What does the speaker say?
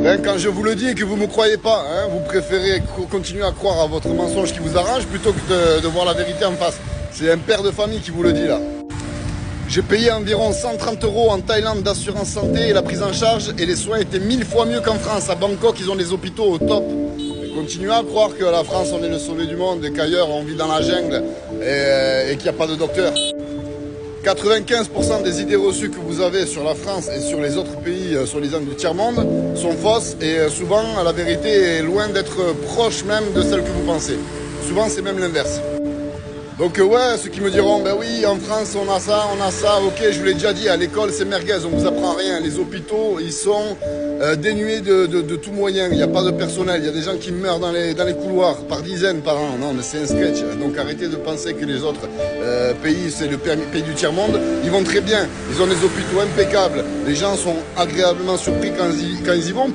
Ben, quand je vous le dis et que vous ne me croyez pas, hein, vous préférez continuer à croire à votre mensonge qui vous arrange plutôt que de voir la vérité en face. C'est un père de famille qui vous le dit là. J'ai payé environ 130 € en Thaïlande d'assurance santé et la prise en charge et les soins étaient 1000 fois mieux qu'en France. À Bangkok, ils ont des hôpitaux au top. Et continuez à croire que la France, on est le sauvé du monde et qu'ailleurs, on vit dans la jungle et qu'il n'y a pas de docteur. 95% des idées reçues que vous avez sur la France et sur les autres pays soi-disant du tiers-monde sont fausses et souvent la vérité est loin d'être proche même de celle que vous pensez. Souvent c'est même l'inverse. Donc ouais, ceux qui me diront, ben oui, en France on a ça, ok, je vous l'ai déjà dit, à l'école c'est merguez, on vous apprend rien. Les hôpitaux, ils sont dénués de tout moyen, il n'y a pas de personnel, il y a des gens qui meurent dans les couloirs par dizaines par an. Non mais c'est un sketch, donc arrêtez de penser que les autres pays, c'est le pays du tiers-monde. Ils vont très bien, ils ont des hôpitaux impeccables, les gens sont agréablement surpris quand ils y vont.